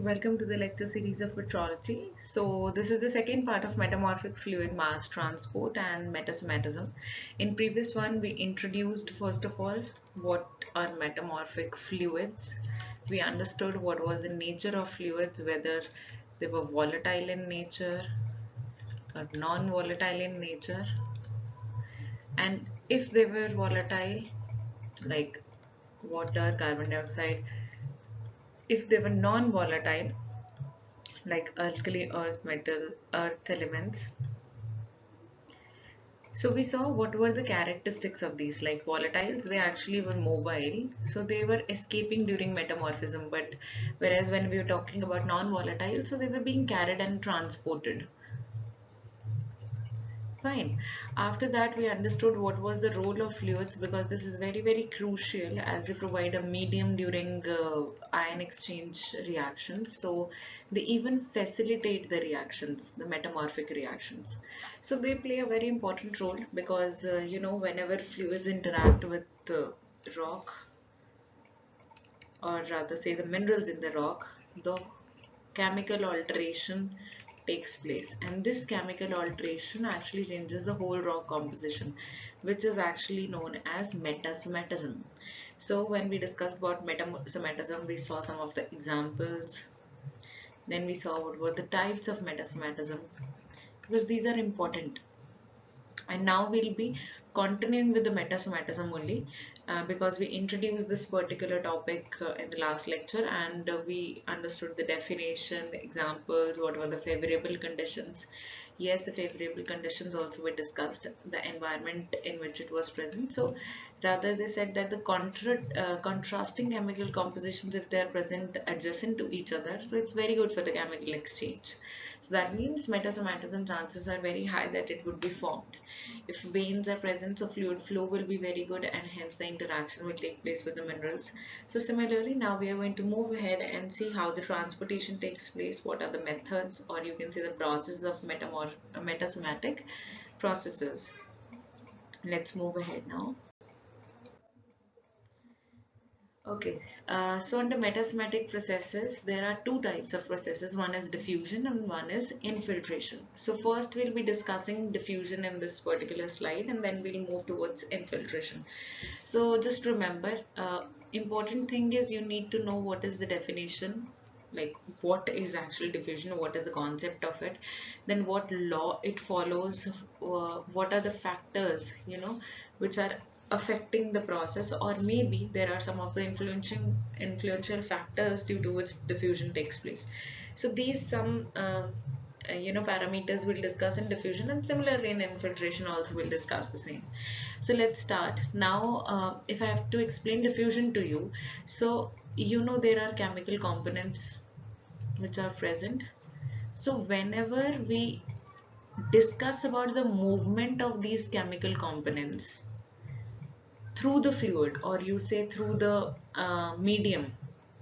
Welcome to the lecture series of petrology. So this is the second part of metamorphic fluid mass transport and metasomatism. In previous one, we introduced first of all what are metamorphic fluids. We understood what was the nature of fluids, whether they were volatile in nature or non-volatile in nature, and if they were volatile, like water, carbon dioxide, if they were non-volatile, like alkali, earth, metal, earth elements. So we saw what were the characteristics of these, like volatiles, they actually were mobile, so they were escaping during metamorphism, but whereas when we were talking about non-volatile, so they were being carried and transported. Fine. After that, we understood what was the role of fluids, because this is very, very crucial as they provide a medium during ion exchange reactions. So they even facilitate the reactions, the metamorphic reactions. So they play a very important role because, whenever fluids interact with the rock, or rather say the minerals in the rock, the chemical alteration takes place, and this chemical alteration actually changes the whole rock composition, which is actually known as metasomatism. So when we discussed about metasomatism, we saw some of the examples, then we saw what were the types of metasomatism, because these are important. And now we'll be continuing with the metasomatism only, because we introduced this particular topic in the last lecture, and we understood the definition, the examples, what were the favorable conditions. Yes, the favorable conditions also were discussed, the environment in which it was present. So rather they said that the contrasting chemical compositions, if they are present adjacent to each other, so it's very good for the chemical exchange. So that means metasomatism chances are very high that it would be formed. If veins are present, so fluid flow will be very good, and hence the interaction will take place with the minerals. So similarly, now we are going to move ahead and see how the transportation takes place, what are the methods, or you can say the process of metasomatic processes. Let's move ahead now. Okay, so under metasomatic processes, there are two types of processes. One is diffusion and one is infiltration. So first we'll be discussing diffusion in this particular slide, and then we'll move towards infiltration. So just remember, important thing is you need to know what is the definition, like what is actually diffusion, what is the concept of it, then what law it follows, what are the factors, which are affecting the process, or maybe there are some of the influential factors due to which diffusion takes place. So these some parameters we'll discuss in diffusion, and similarly in infiltration also we'll discuss the same. So let's start now. If I have to explain diffusion to you, so there are chemical components which are present. So whenever we discuss about the movement of these chemical components through the fluid, or you say through the medium,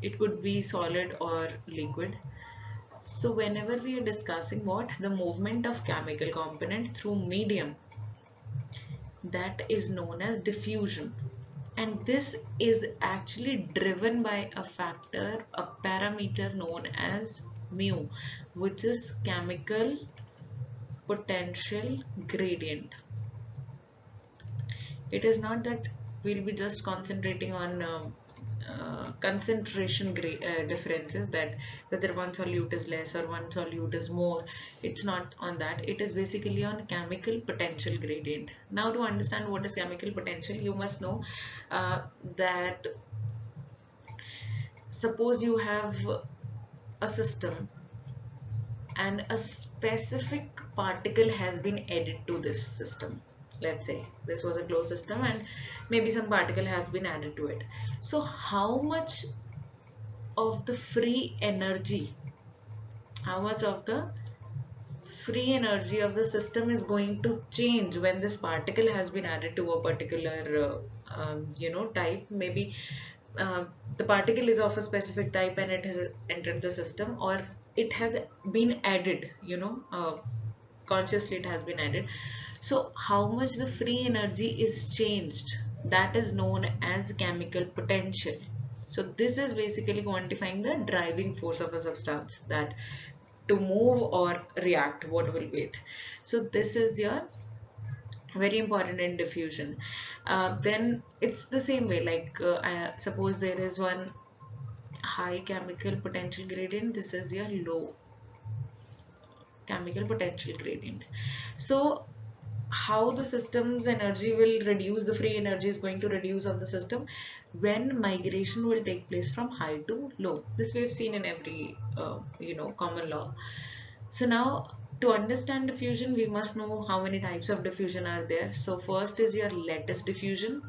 it could be solid or liquid. So whenever we are discussing what the movement of chemical component through medium, that is known as diffusion, and this is actually driven by a factor, a parameter known as mu, which is chemical potential gradient. It is not that we'll be just concentrating on concentration differences, that whether one solute is less or one solute is more. It's not on that. It is basically on chemical potential gradient. Now to understand what is chemical potential, you must know that suppose you have a system and a specific particle has been added to this system. Let's say this was a closed system and maybe some particle has been added to it. So how much of the free energy, how much of the free energy of the system is going to change when this particle has been added to a particular type. Maybe the particle is of a specific type and it has entered the system, or it has been added, consciously it has been added. So how much the free energy is changed, that is known as chemical potential. So this is basically quantifying the driving force of a substance, that to move or react, what will be it. So this is your very important in diffusion. Then it's the same way, like suppose there is one high chemical potential gradient, this is your low chemical potential gradient. So how the system's energy will reduce, the free energy is going to reduce of the system when migration will take place from high to low. This we've seen in every common law. So now, to understand diffusion, we must know how many types of diffusion are there. So first is your lattice diffusion.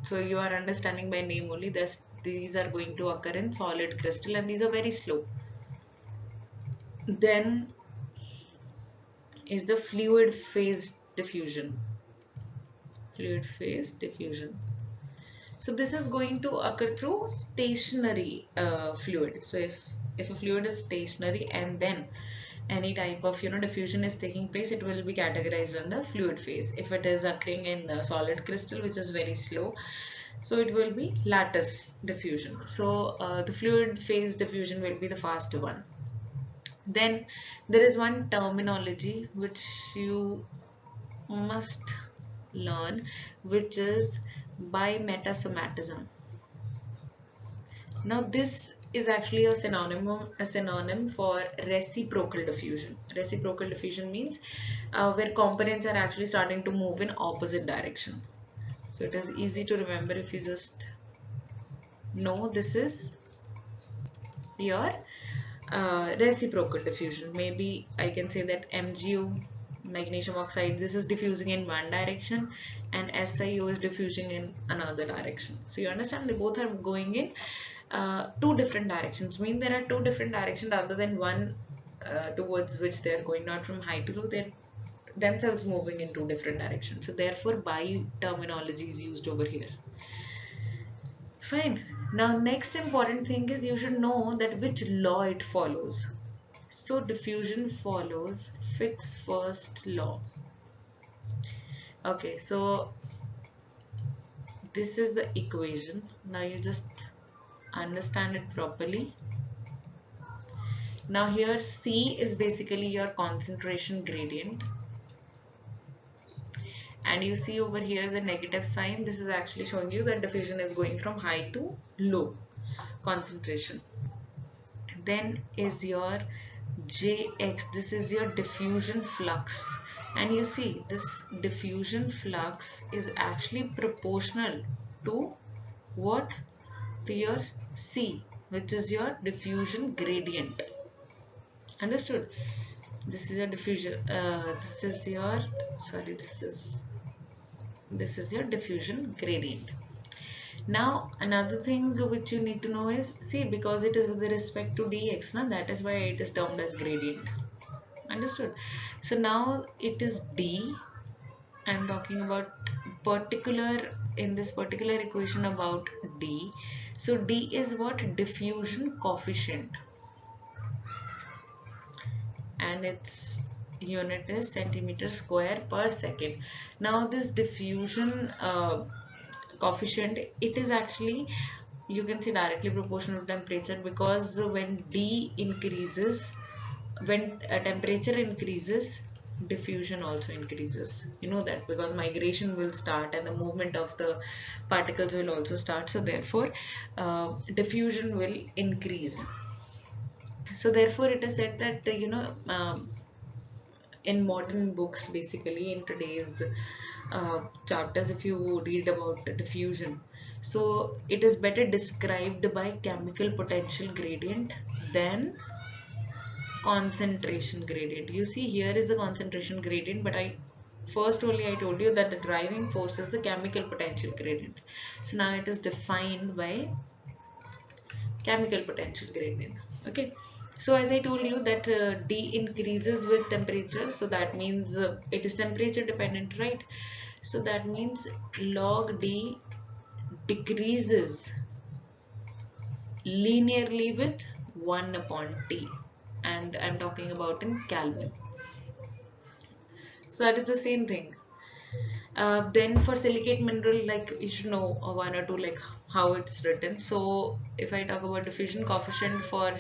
So you are understanding by name only, these are going to occur in solid crystal and these are very slow. Then is the fluid phase diffusion. Fluid phase diffusion. So this is going to occur through stationary fluid. So if a fluid is stationary and then any type of diffusion is taking place, it will be categorized under fluid phase. If it is occurring in solid crystal, which is very slow, so it will be lattice diffusion. So the fluid phase diffusion will be the faster one. Then there is one terminology which you must learn, which is by metasomatism. Now this is actually a synonym for reciprocal diffusion. Reciprocal diffusion means where components are actually starting to move in opposite direction. So it is easy to remember if you just know this is your reciprocal diffusion. Maybe I can say that MgO, magnesium oxide, this is diffusing in one direction and SiO is diffusing in another direction. So you understand they both are going in two different directions. Mean there are two different directions other than one towards which they are going, not from high to low, they're themselves moving in two different directions. So therefore bi terminology is used over here. Fine. Now next important thing is you should know that which law it follows. So diffusion follows Fick's first law. Okay, so this is the equation. Now you just understand it properly. Now here C is basically your concentration gradient. And you see over here the negative sign. This is actually showing you that diffusion is going from high to low concentration. Then is your Jx, this is your diffusion flux, and you see this diffusion flux is actually proportional to what? To your C, which is your diffusion gradient. Understood? This is your diffusion, this is your, sorry, this is your diffusion gradient. Now another thing which you need to know is, see, because it is with respect to dx, na, that is why it is termed as gradient. Understood? So now it is d. I am talking about in this particular equation about d. So d is what? Diffusion coefficient, and its unit is centimeter square per second. Now this diffusion coefficient, it is actually, you can see, directly proportional to temperature, because when D increases, when temperature increases, diffusion also increases. You know that because migration will start and the movement of the particles will also start. So therefore diffusion will increase. So therefore it is said that in modern books, basically in today's chapters, if you read about diffusion, so it is better described by chemical potential gradient than concentration gradient. You see here is the concentration gradient, but I told you that the driving force is the chemical potential gradient. So now it is defined by chemical potential gradient. Okay. So as I told you that D increases with temperature, so that means it is temperature dependent, right? So that means log D decreases linearly with 1 upon T, and I'm talking about in Kelvin. So that is the same thing. Then for silicate mineral, like you should know one or two, like how it's written. So if I talk about diffusion coefficient for